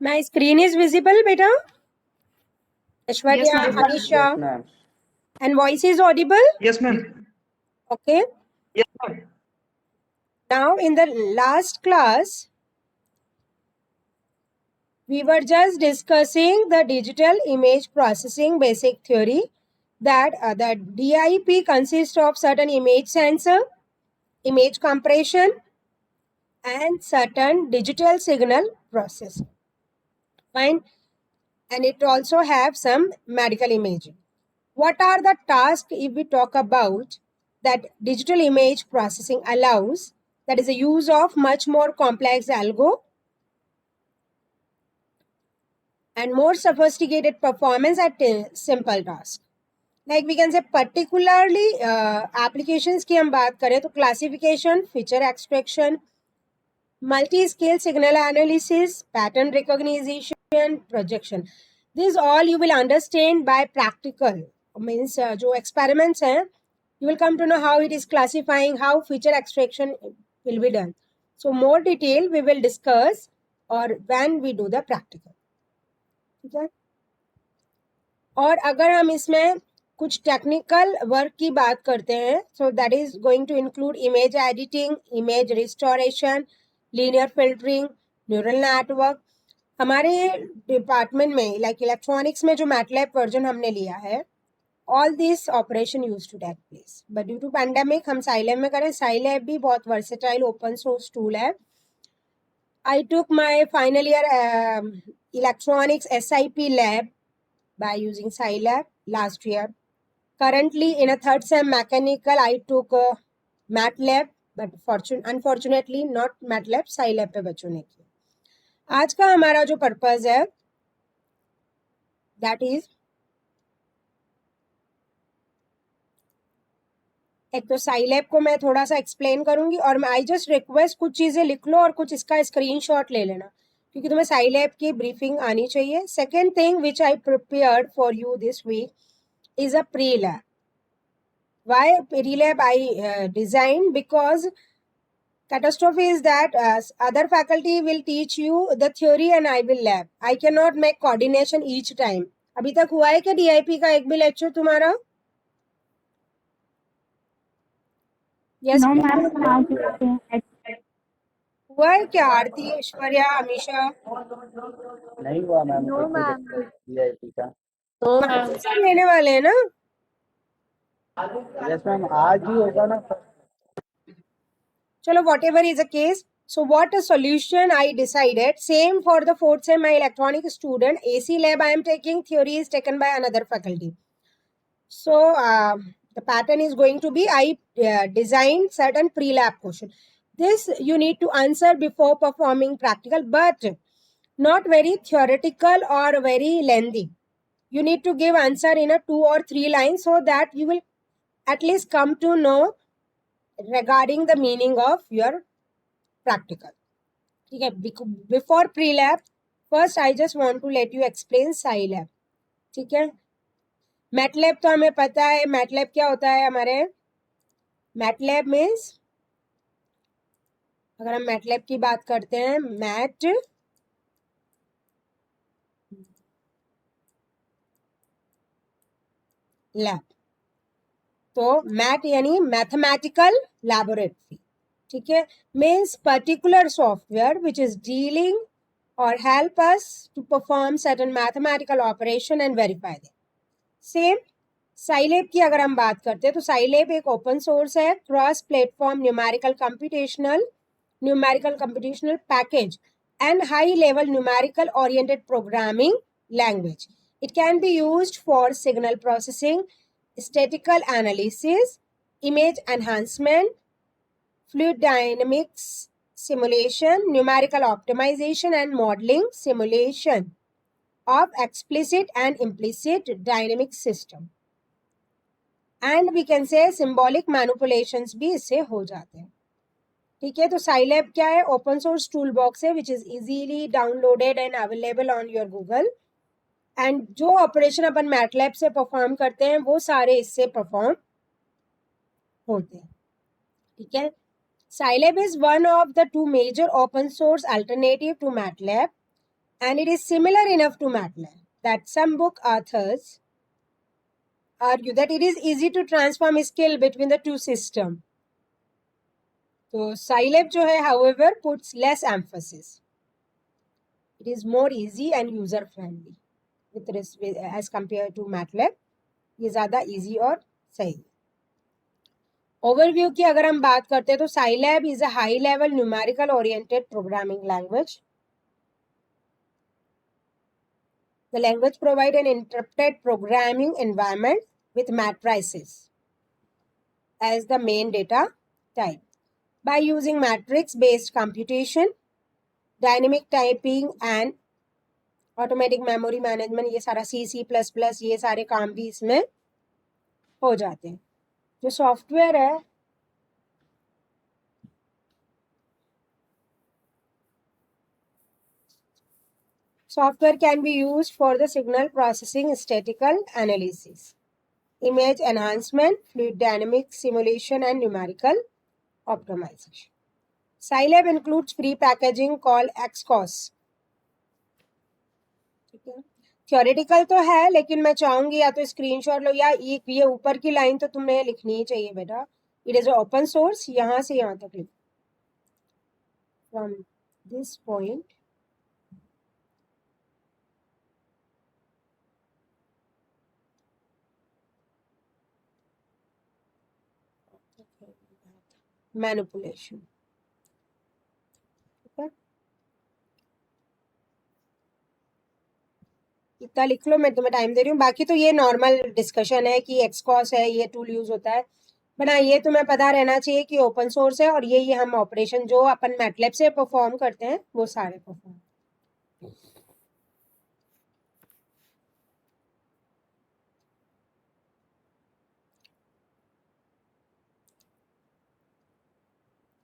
My screen is visible, beta? Ashwarya, Yes, ma'am. Anisha, Yes, ma'am. and voice is audible? Yes, ma'am. Okay. Yes, ma'am. Now, in the last class, we were just discussing the digital image processing basic theory that the DIP consists of certain image sensor, image compression, and certain digital signal processing. Fine. And it also have some medical imaging. What are the tasks if we talk about that digital image processing allows? That is the use of much more complex algo and more sophisticated performance at simple tasks. Like we can say particularly applications की हम बात करें तो classification, feature extraction, multi-scale signal analysis, pattern recognition, projection. This all you will understand by practical. Means जो experiments हैं, you will come to know how it is classifying, how feature extraction will be done. So more detail we will discuss or when we do the practical. ठीक है? और अगर हम इसमें कुछ technical work की बात करते हैं so that is going to include image editing, image restoration, linear filtering, neural network. हमारे डिपार्टमेंट में लाइक इलेक्ट्रॉनिक्स में जो मैटलैब वर्जन हमने लिया है, all this operation use to take place. But due to pandemic हम साइलैब में करें. साइलैब भी बहुत वर्सेटाइल ओपन सोर्स टूल है. I took my final year electronics SIP lab by using Scilab last year. Currently in a third sem mechanical, I took MATLAB, but unfortunately not MATLAB, Scilab पे बच्चों ने किया. आज का हमारा जो purpose है that is एक तो Scilab को मैं थोड़ा सा एक्सप्लेन करूंगी और आई जस्ट रिक्वेस्ट कुछ चीजें लिख लो और कुछ इसका स्क्रीनशॉट ले लेना क्योंकि तुम्हें Scilab की ब्रीफिंग आनी चाहिए. Second thing which I prepared for you this week is a pre-lab. Why pre-lab I designed? Because catastrophe is that other faculty will teach you the theory and I will lab. I cannot make coordination each time. अभी तक हुआ है क्या DIP का एक भी lecture तुम्हारा? Yes. No, ma'am. हुआ है क्या आरती, ऐश्वर्या, अमीशा? नहीं हुआ मैम. No, ma'am. DIP का. तो मैम लेने वाले हैं ना? यस मैम, आज ही होगा ना. चलो whatever is the case. So what a solution I decided. Same for the fourth sem my electronic student. AC lab I am taking. Theory is taken by another faculty. So the pattern is going to be I designed certain pre-lab question. This you need to answer before performing practical, but not very theoretical or very lengthy. You need to give answer in a 2 or 3 lines so that you will at least come to know regarding the meaning of your practical. ठीक है? Before pre-lab, first I just want to let you explain Scilab. ठीक है? MATLAB तो हमें पता है. MATLAB क्या होता है हमारे? मैटलैब मीन्स अगर हम मैटलैब की बात करते हैं, मैट लैब, तो मैट यानी मैथमेटिकल लैबोरेटरी. ठीक है? Means particular software which is dealing और help us to perform certain mathematical operation and verify them. Same Scilab की अगर हम बात करते हैं तो Scilab एक ओपन सोर्स है, cross platform numerical computational package and high level numerical oriented programming language. It can be used for signal processing, statistical analysis, image enhancement, fluid dynamics simulation, numerical optimization and modeling simulation of explicit and implicit dynamic system. And we can say symbolic manipulations भी इससे हो जाते हैं. ठीक है? तो Scilab क्या है? ओपन सोर्स टूल बॉक्स है which is easily downloaded and available on your Google. And जो ऑपरेशन अपन मैटलैब से परफॉर्म करते हैं वो सारे इससे परफॉर्म होते हैं. ठीक है? Scilab is one of the two major open source alternative to MATLAB and it is similar enough to MATLAB that some book authors argue that it is easy to transform skill between the two systems. So Scilab जो है, however, puts less emphasis. It is more easy and user friendly as compared to MATLAB. ये ज़्यादा easy और सही. Overview की अगर हम बात करते हैं तो Scilab is a high level numerical oriented programming language. The language provides an interpreted programming environment with matrices as the main data type. By using matrix-based computation, dynamic typing and automatic memory management, ये सारा C++, ये सारे काम भी इसमें हो जाते हैं. जो सॉफ्टवेयर है software can be used for the signal processing, statistical analysis, image enhancement, fluid dynamics simulation, and numerical optimization. Scilab includes free packaging called Xcos. Theoretical तो है, लेकिन मैं चाहूंगी या तो स्क्रीनशॉट लो या ये ऊपर की लाइन तो तुम्हें लिखनी ही चाहिए बेटा. It is open source. यहाँ से यहाँ तक लिखो. From this point manipulation. ठीक है, इतना लिख लो, मैं तुम्हें टाइम दे रही हूँ. बाकी तो ये नॉर्मल डिस्कशन है कि एक्सकॉस है, ये टूल यूज होता है. बना ये तुम्हें पता रहना चाहिए कि ओपन सोर्स है और ये हम ऑपरेशन जो अपन मैटलैब से परफॉर्म करते हैं वो सारे परफॉर्म.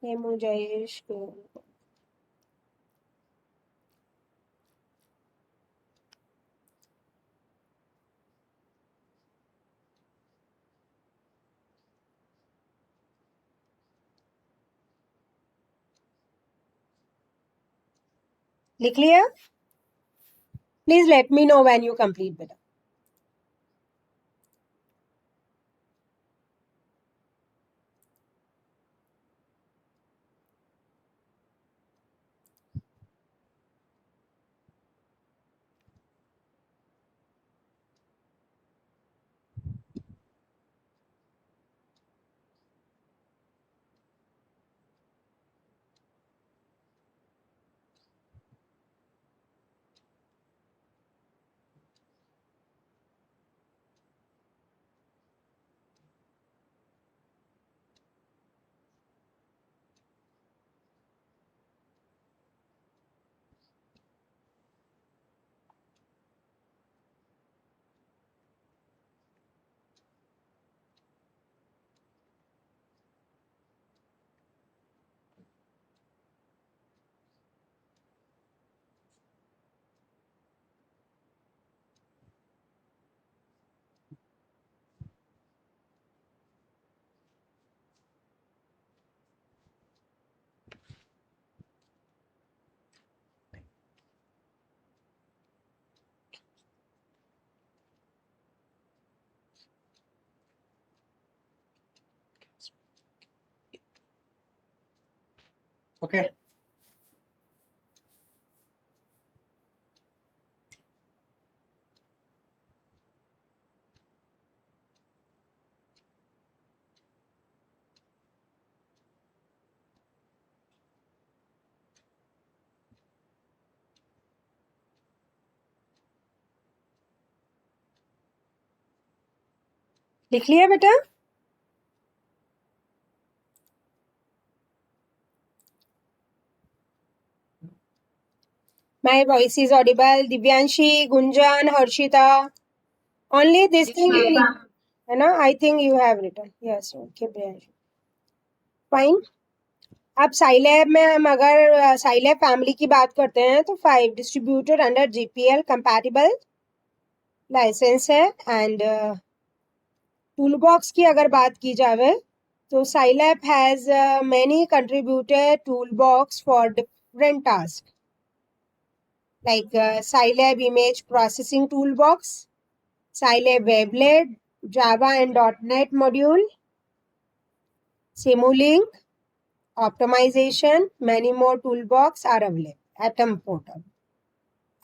जयेश लिख लिया. Please let me know when you complete बेटा. ओके लिख लिया बेटा. My voice is audible. Divyanshi, Gunjan, Harshita. Only this thing you need. है ना? I think you have written. Yes, okay, Divyanshi. Fine. अब साइलैब में हम अगर साइलैब फैमिली की बात करते हैं तो 5 distributed under GPL compatible license है. एंड टूल बॉक्स की अगर बात की जाए तो Scilab has many contributed toolbox for different task. like Scilab image processing toolbox, Scilab Wavelet, Java and .NET module, Simulink, optimization, many more toolbox are available. Atom portal.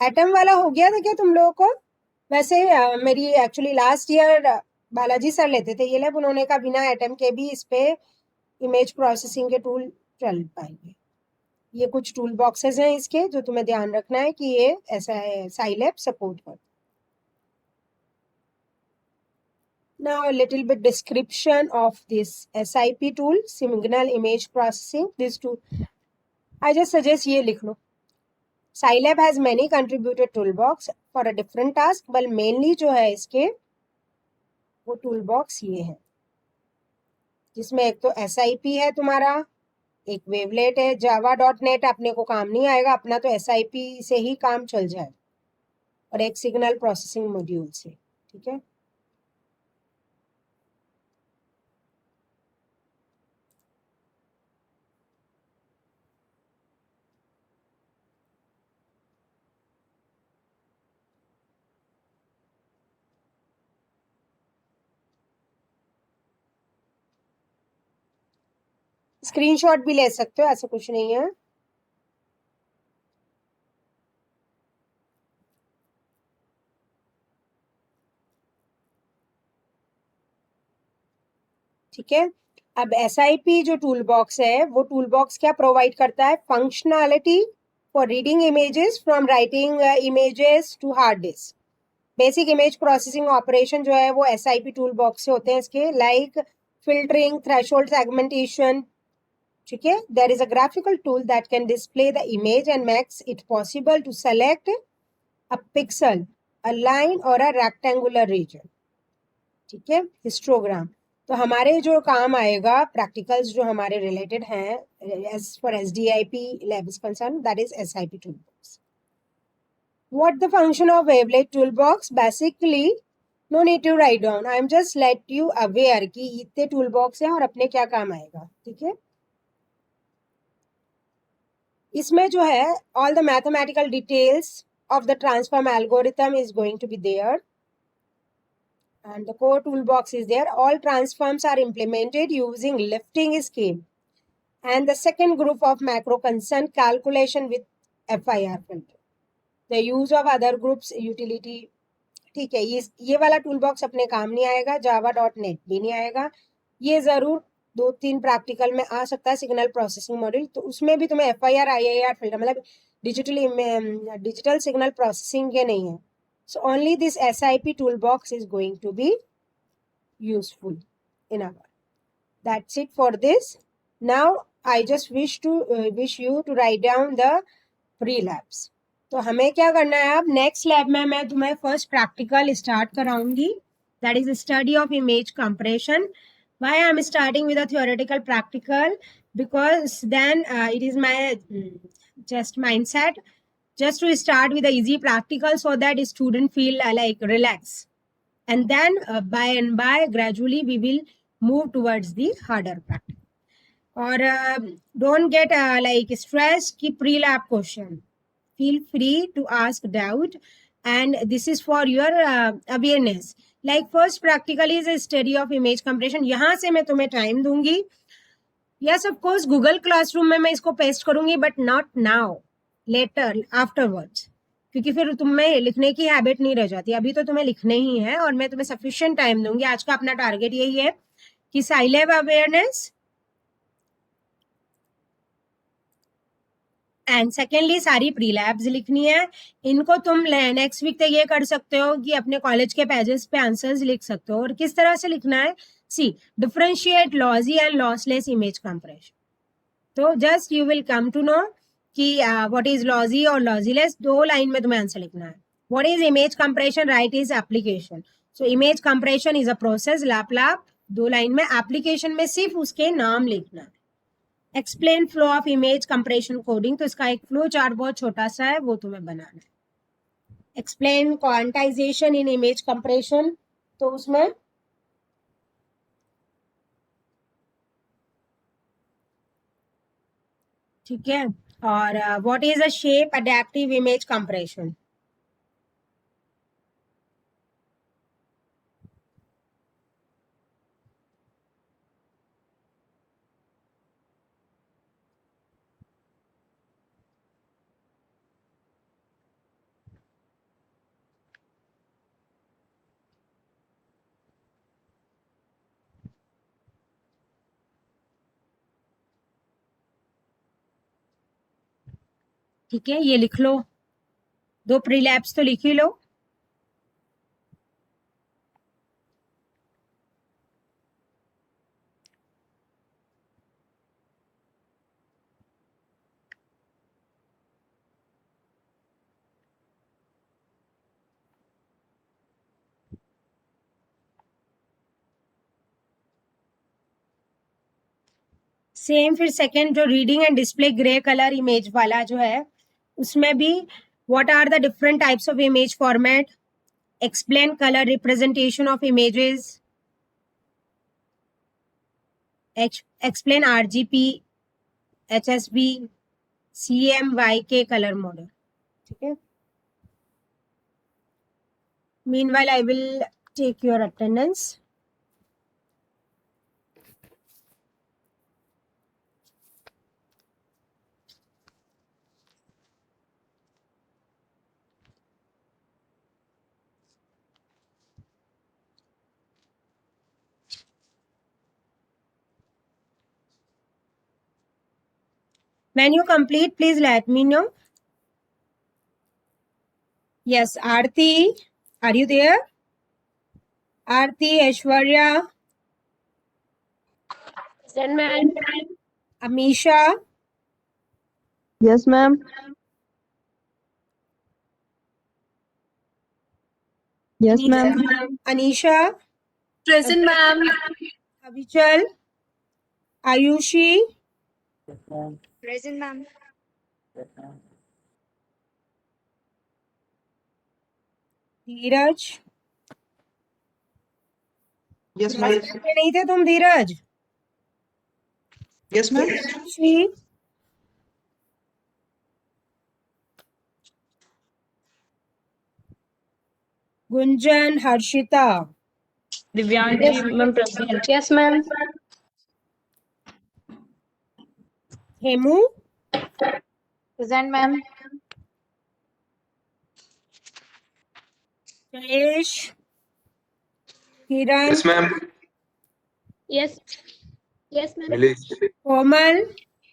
Atom वाला हो गया था क्या तुम लोगों को? वैसे मेरी actually last year Balaji sir लेते थे ये लैब, उन्होंने कहा बिना एटम के भी इस पे इमेज प्रोसेसिंग के टूल चल पाएंगे। ये कुछ टूल बॉक्सेस हैं इसके जो तुम्हें ध्यान रखना है कि ये ऐसा साइलैब सपोर्ट कर। Now a little bit description of this SIP tool, signal image processing. This tool, I just suggest ये लिख लो। Scilab has many contributed toolbox for a different task, but mainly जो है इसके वो toolbox ये है, जिसमें एक तो SIP है तुम्हारा, एक वेवलेट है, java.net अपने को काम नहीं आएगा, अपना तो SIP से ही काम चल जाए, और एक सिग्नल प्रोसेसिंग मॉड्यूल से। ठीक है, स्क्रीनशॉट भी ले सकते हो, ऐसा कुछ नहीं है। ठीक है, अब SIP जो टूल बॉक्स है वो टूल बॉक्स क्या प्रोवाइड करता है? Functionality for reading images from writing images to hard disk. Basic image processing operation जो है वो SIP टूल बॉक्स से होते हैं इसके, लाइक फिल्टरिंग, थ्रेशोल्ड सेगमेंटेशन। ठीक है, there is a graphical tool that can display the image and makes it possible to select a pixel, a line और अ रेक्टेंगुलर रीजन। ठीक है, हिस्टोग्राम। तो हमारे जो काम आएगा प्रैक्टिकल्स जो हमारे रिलेटेड हैं as for SDIP lab is concerned, that is SIP toolbox. What the function of wavelet toolbox? Basically no need to write down, I am just let you aware कि इतने toolbox हैं और अपने क्या काम आएगा। ठीक है, इसमें जो है all the mathematical details of the transform algorithm is going to be there, and the core toolbox is there. All transforms are implemented using lifting scheme, and the second group of macro concern calculation with FIR filter, the use of other groups utility। ठीक है, ये वाला tool box अपने काम नहीं आएगा, java.net भी नहीं आएगा, ये जरूर 2-3 प्रैक्टिकल में आ सकता है, सिग्नल प्रोसेसिंग मॉड्यूल, तो उसमें भी तुम्हें FIR IIR फिल्टर मतलब डिजिटल सिग्नल प्रोसेसिंग के नहीं है। So only this SIP toolbox is going to be useful in our. That's it for this. Now I just wish you to write down the pre-labs. तो हमें क्या करना है, अब नेक्स्ट लैब में मैं तुम्हें फर्स्ट प्रैक्टिकल स्टार्ट कराऊंगी, that is study of image compression. Why I am starting with a theoretical practical? Because then it is my just mindset just to start with the easy practical so that student feel like relax, and then by and by gradually we will move towards the harder practice. Or don't get like stressed ki pre-lab question, feel free to ask doubt, and this is for your awareness. Like first practical is a study of image compression, यहाँ से मैं तुम्हें time दूंगी. Yes, of course Google Classroom में मैं इसको paste करूंगी, but not now, later, afterwards, क्योंकि फिर तुम्हें लिखने की हैबिट नहीं रह जाती, अभी तो तुम्हें लिखने ही है, और मैं तुम्हें सफिशिएंट टाइम दूंगी. आज का अपना टारगेट यही है कि साइलैब अवेयरनेस, एंड सेकेंडली सारी प्री लैब्स लिखनी है. इनको तुम नेक्स्ट वीक तक ये कर सकते हो कि अपने कॉलेज के पेजेस पे आंसर्स लिख सकते हो. और किस तरह से लिखना है, see differentiate lossy and lossless image compression. तो just you will come to know कि व्हाट इज लॉसी और लॉसीलेस, 2 लाइन में तुम्हें आंसर लिखना है. What is image compression, right is application. So image compression is a process, लाप लाप 2 line में. एप्लीकेशन में सिर्फ उसके नाम लिखना है. Explain flow of image compression coding, तो इसका एक फ्लो चार्ट बहुत छोटा सा है, वो तुम्हें बनाना है. Explain quantization in image compression, तो उसमें ठीक है. और what is a shape adaptive image compression? ठीक है, ये लिख लो, 2 प्रीलैप्स तो लिख ही लो. सेम फिर सेकेंड जो reading and display grey colour image वाला जो है, उसमें भी what are the different types of image format, explain colour representation of images, explain RGB, HSB, CMYK colour model. ठीक है. Meanwhile, I will take your attendance. When you complete, please let me know. Yes, Aarti, are you there? Aarti, Aishwarya, Present, ma'am. Amisha, Yes, ma'am. Yes, ma'am. Anisha, Present, ma'am. Avichal, Ayushi, Yes, ma'am. Present, ma'am. Yes, ma'am. Dheeraj. Yes, ma'am. में नहीं थे तुम धीरज? Yes, ma'am. Ayushi, Gunjan, Harshita, Divyanshi, ma'am, present. Yes, ma'am. Hemu, Present, ma'am. Jayesh, Kiran, Yes, ma'am. Yes. Yes, ma'am. Release. Komal,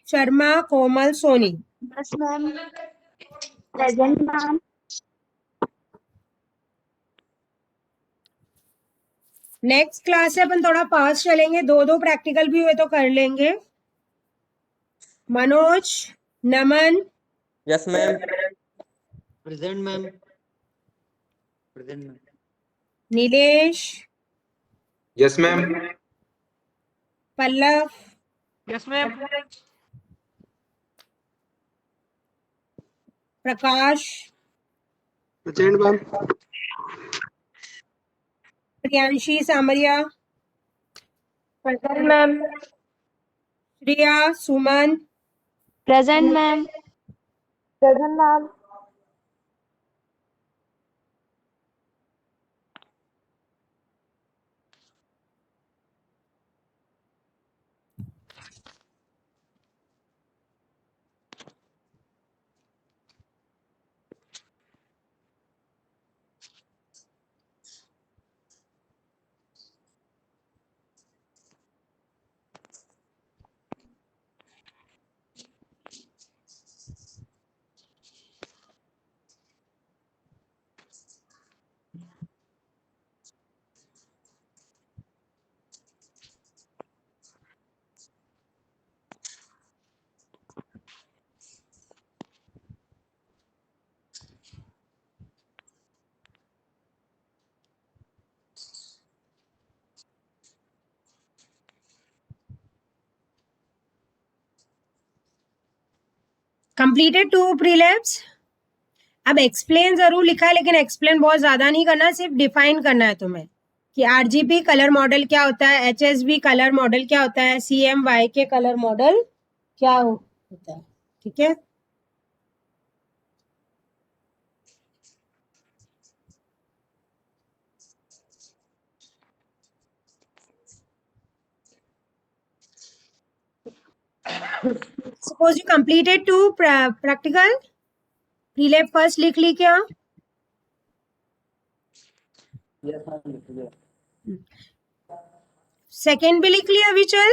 Sharma, Komal, Soni. Yes, ma'am. Present, ma'am. Next class से अपन थोड़ा fast चलेंगे, 2 practical भी हुए तो कर लेंगे. Manoj, Naman, Yes, ma'am. Present, ma'am. Present, ma'am. Nilesh, Yes, ma'am. Pallav, Yes, ma'am. Prakash, Present, ma'am. Priyanshi, Samaria, Present, ma'am. Shriya, Suman, Present, ma'am. Present, ma'am. Completed 2 prelabs. अब explain जरूर लिखा है, लेकिन एक्सप्लेन बहुत ज्यादा नहीं करना, सिर्फ डिफाइन करना है तुम्हें कि RGB कलर मॉडल क्या होता है, HSB कलर मॉडल क्या होता है, CMYK कलर मॉडल क्या होता है. ठीक है. Suppose you completed 2 practical. Pre-lab first लिख ली क्या? Yes, ma'am. Second भी लिख लिया विचल?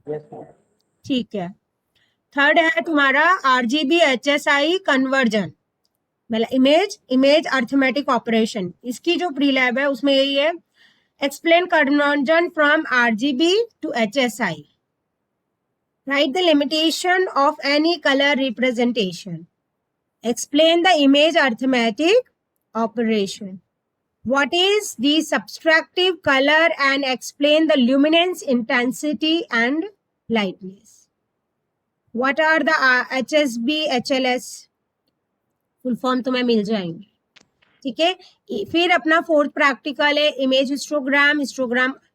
Yes, ma'am. ठीक है. थर्ड है तुम्हारा RGB HSI कन्वर्जन, मतलब इमेज अर्थमेटिक ऑपरेशन. इसकी जो प्री लैब है उसमें यही है, explain conversion from RGB to HSI. Write the limitation of any color representation. Explain the image arithmetic operation. What is the subtractive color and explain the luminance, intensity and lightness. What are the HSB, HLS? Full form तुम्हें मिल जाएंगे. ठीक है. फिर अपना fourth practical है image histogram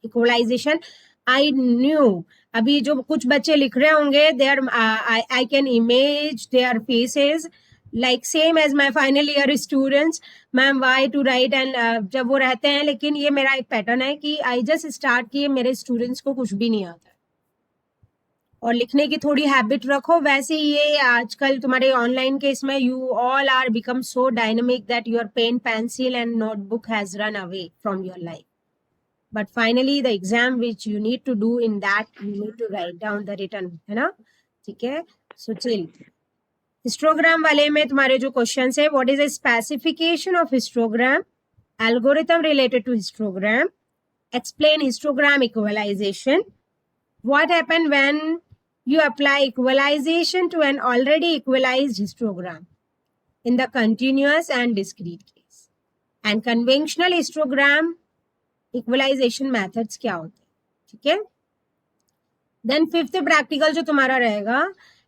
equalization. I knew अभी जो कुछ बच्चे लिख रहे होंगे there I can image their faces like same as my final year students. Ma'am why to write and जब वो रहते हैं, लेकिन ये मेरा एक पैटर्न है कि आई जस्ट स्टार्ट किए, मेरे स्टूडेंट्स को कुछ भी नहीं आता और लिखने की थोड़ी हैबिट रखो. वैसे ये आजकल तुम्हारे ऑनलाइन केस में you all are become so dynamic that your pen pencil and notebook has run away from your life. But finally the exam which you need to do in that you need to write down the return, है ना. ठीक है. So chill. Histogram वाले में तुम्हारे जो question है, what is the specification of histogram, algorithm related to histogram, explain histogram equalization, what happened when you apply equalization to an already equalized histogram in the continuous and discrete case, and conventional histogram equalization methods क्या होते हैं. ठीक है. Then fifth practical जो तुम्हारा रहेगा,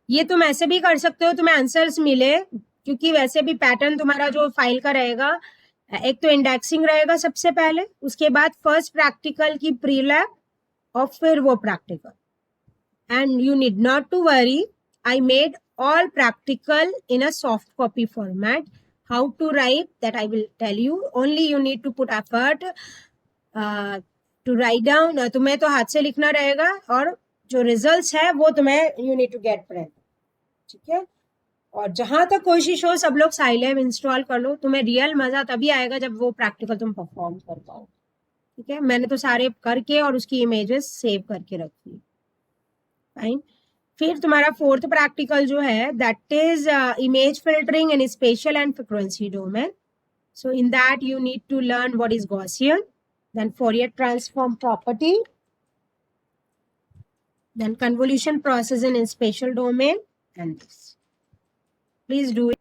ये तुम ऐसे भी कर सकते हो, तुम्हें आंसर्स मिले, क्योंकि वैसे भी पैटर्न तुम्हारा जो फाइल का रहेगा, एक तो इंडेक्सिंग रहेगा सबसे पहले, उसके बाद फर्स्ट प्रैक्टिकल की प्री लैब और फिर वो practical. And you need not to worry, I made all practical in a soft copy format. How to write that I will tell you. Only you need to put effort to write down. तुम्हें तो हाथ से लिखना रहेगा और जो results है वो तुम्हें you need to get present. ठीक है. और जहां तक कोशिश हो सब लोग साइलैब इंस्टॉल कर लो, तुम्हें रियल मजा तभी आएगा जब वो प्रैक्टिकल तुम परफॉर्म कर पाओ. ठीक है. मैंने तो सारे करके और उसकी इमेजेस सेव करके रखी. फाइन. फिर तुम्हारा फोर्थ प्रैक्टिकल जो है that is image filtering in spatial and frequency domain. So in that you need to learn what is Gaussian, then Fourier transform property, then convolution process in spatial domain and this. Please do it.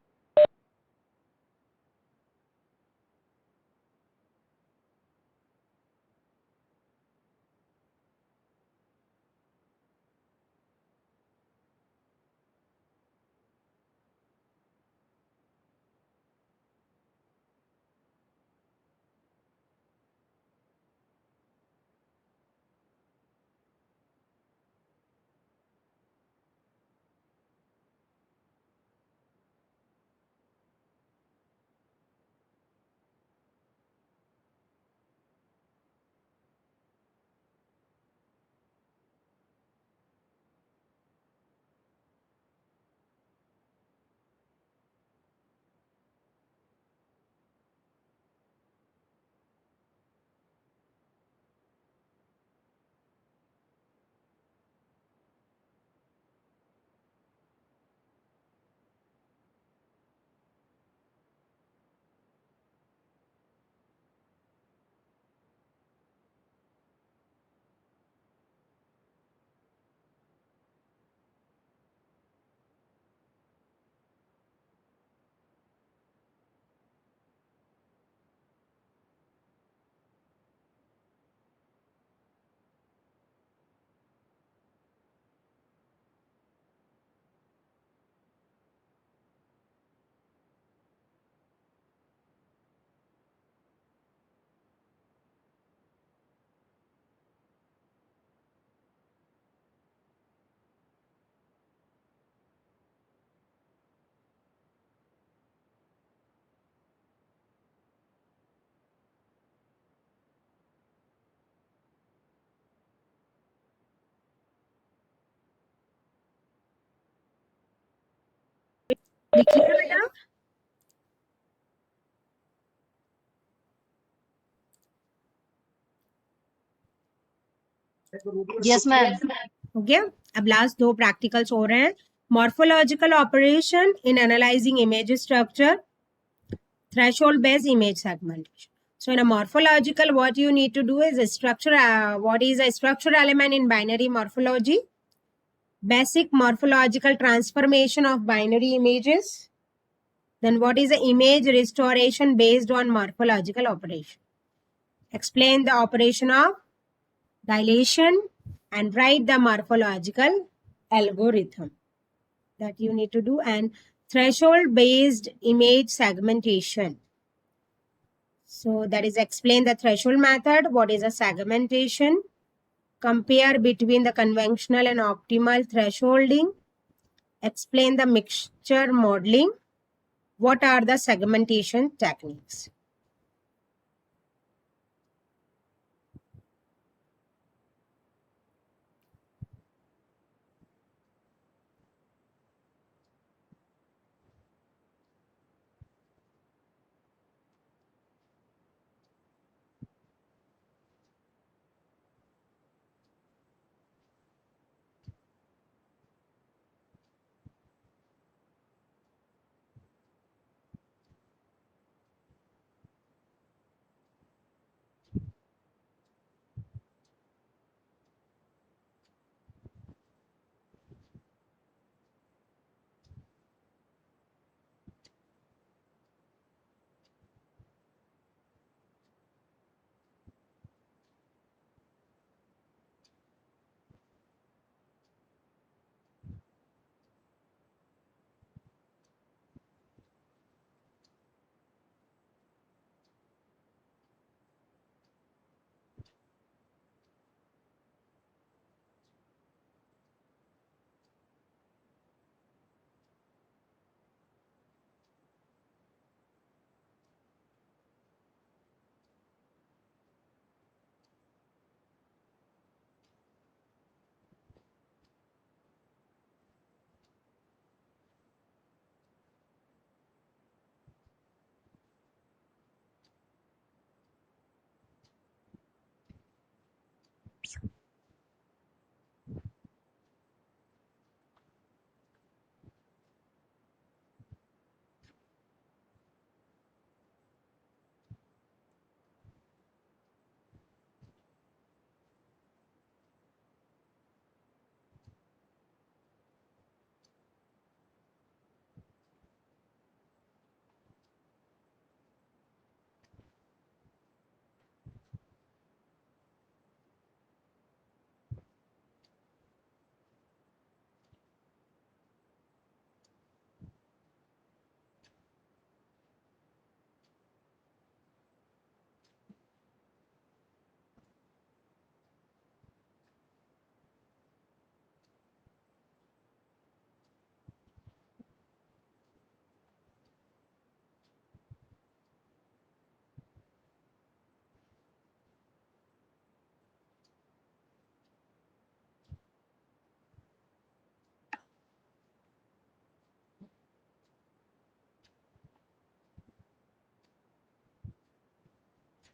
लिख लिया बेटा? Yes, ma'am. हो गया? अब last 2 practicals हो रहे हैं. Morphological operation in analysing image structure, threshold based image segmentation. So in a morphological, what you need to do is a structure. What is a structure element in binary morphology? Basic morphological transformation of binary images. Then what is the image restoration based on morphological operation? Explain the operation of dilation and write the morphological algorithm that you need to do. And threshold based image segmentation. So that is explain the threshold method. What is a segmentation? Compare between the conventional and optimal thresholding. Explain the mixture modeling. What are the segmentation techniques?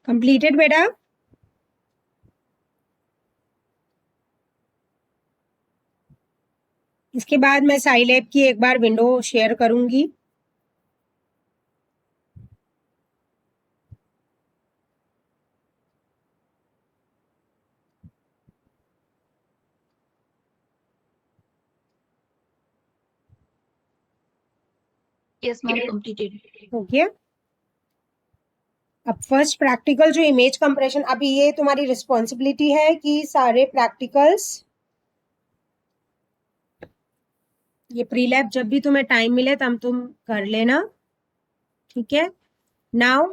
Completed बेटा? इसके बाद मैं Scilab की एक बार window share करूंगी. Yes, ma'am. Completed. हो गया? अब फर्स्ट प्रैक्टिकल जो इमेज कंप्रेशन, अभी ये तुम्हारी रिस्पॉन्सिबिलिटी है कि सारे प्रैक्टिकल्स, ये प्री लैब जब भी तुम्हें टाइम मिले तब तुम कर लेना. ठीक है? Now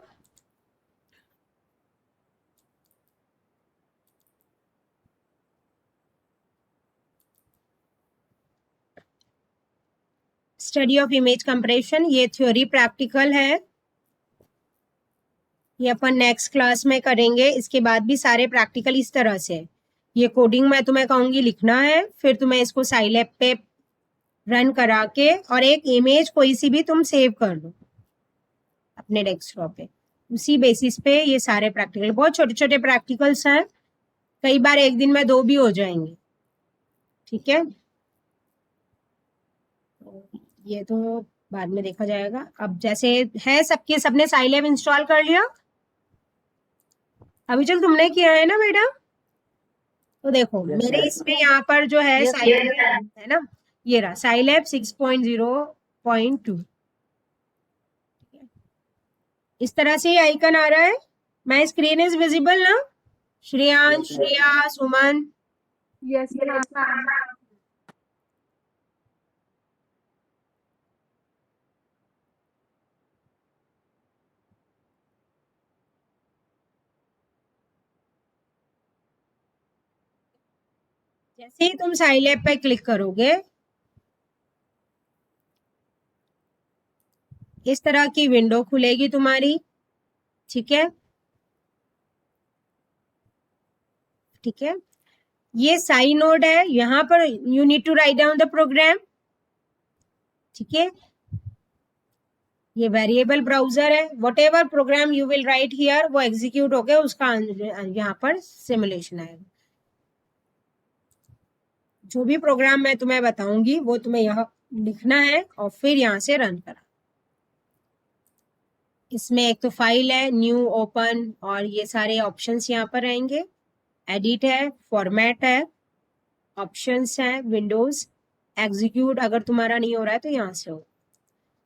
study of image compression, ये थ्योरी प्रैक्टिकल है, ये अपन नेक्स्ट क्लास में करेंगे. इसके बाद भी सारे प्रैक्टिकल इस तरह से, ये कोडिंग मैं तुम्हें कहूंगी लिखना है, फिर तुम्हें इसको साइलैब पे रन करा के और एक इमेज कोई सी भी तुम सेव कर लो अपने डेस्कटॉप पे। उसी बेसिस पे ये सारे प्रैक्टिकल, बहुत छोटे छोटे प्रैक्टिकल्स हैं, कई बार एक दिन में 2 भी हो जाएंगे। ठीक है, ये तो बाद में देखा जाएगा। अब जैसे है सबके, सबने साइलैब इंस्टॉल कर लिया अभी चल, तुमने किया है ना बेटा? तो देखो Yes, मेरे sir. इसमें यहाँ पर जो है Yes, साइलैब है ना, ये रहा साइलैब 6.0.2। इस तरह से आइकन आ रहा है। माय स्क्रीन इज विजिबल ना? श्रेयांश, श्रेया, सुमन? Yes, ma'am. जैसे ही तुम साइलैब पे क्लिक करोगे इस तरह की विंडो खुलेगी तुम्हारी। ठीक है, ठीक है, ये साई नोड है, यहाँ पर you need to write down the program. ठीक है, ये वेरिएबल ब्राउजर है, whatever program you will write here वो एग्जीक्यूट होके उसका यहाँ पर सिमुलेशन आएगा। जो भी प्रोग्राम मैं तुम्हें बताऊंगी वो तुम्हें यहाँ लिखना है और फिर यहाँ से रन करना। इसमें एक तो फाइल है, न्यू, ओपन और ये सारे ऑप्शंस यहाँ पर रहेंगे। एडिट है, फॉर्मेट है, ऑप्शंस है, विंडोज, एग्जीक्यूट अगर तुम्हारा नहीं हो रहा है तो यहाँ से हो।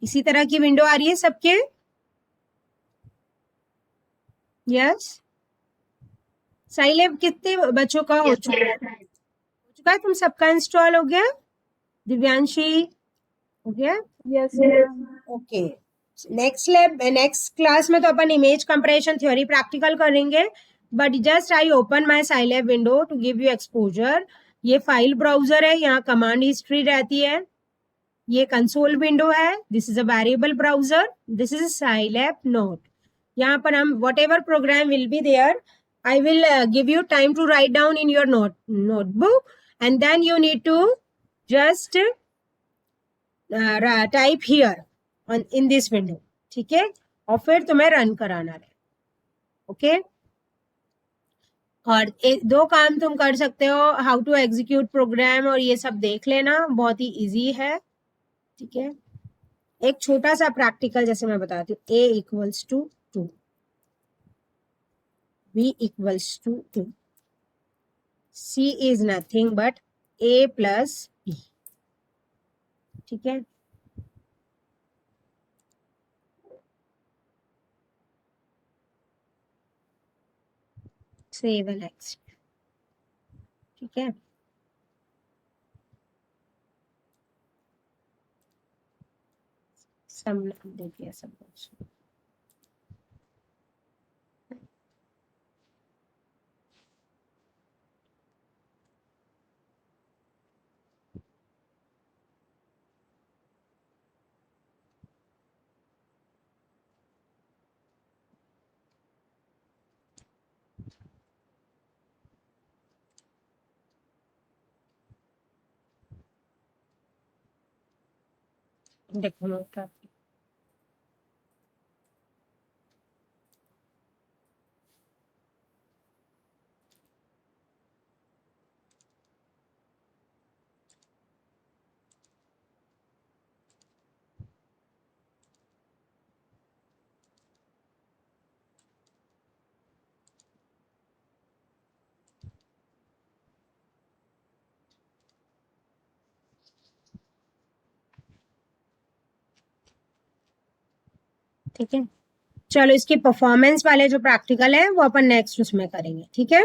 इसी तरह की विंडो आ रही है सबके? यस। साइलैब कितने बच्चों का हो Yes, चुका है? हो चुका है, तुम सबका इंस्टॉल हो गया? दिव्यांशी हो गया? Yes, ma'am. Okay, next class में तो अपन इमेज कंप्रेशन थ्योरी प्रैक्टिकल करेंगे, but just I open my Scilab window to give you exposure. ये फाइल ब्राउजर है, यहाँ कमांड हिस्ट्री रहती है। ये कंसोल विंडो है, this is a variable browser, this is Scilab note. यहाँ पर हम whatever program will be there, I will give you time to write down in your notebook and then you need to just type here in this window. ठीक है, और फिर तुम्हें run कराना है। ओके, और 2 काम तुम कर सकते हो, हाउ टू एग्जीक्यूट प्रोग्राम और ये सब देख लेना, बहुत ही इजी है। ठीक है, एक छोटा सा प्रैक्टिकल जैसे मैं बताती हूँ, a equals to 2, b equals to 2, c is nothing but a plus b। ठीक है, सेव एंड नेक्स्ट। ठीक है, सब देखिए सब कुछ। देखो नोट, ठीक है। चलो इसकी परफॉर्मेंस वाले जो प्रैक्टिकल है वो अपन नेक्स्ट उसमें करेंगे। ठीक है,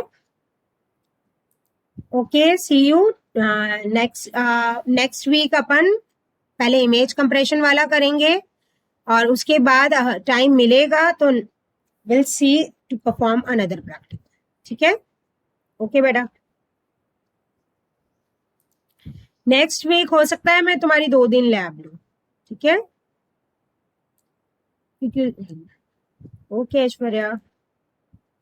okay, see you next week. अपन पहले इमेज कंप्रेशन वाला करेंगे और उसके बाद टाइम मिलेगा तो will see to perform another practical. ठीक है, ओके बेटा। नेक्स्ट वीक हो सकता है मैं तुम्हारी 2 दिन लैब लूं। ठीक है, ओके ऐश्वर्या।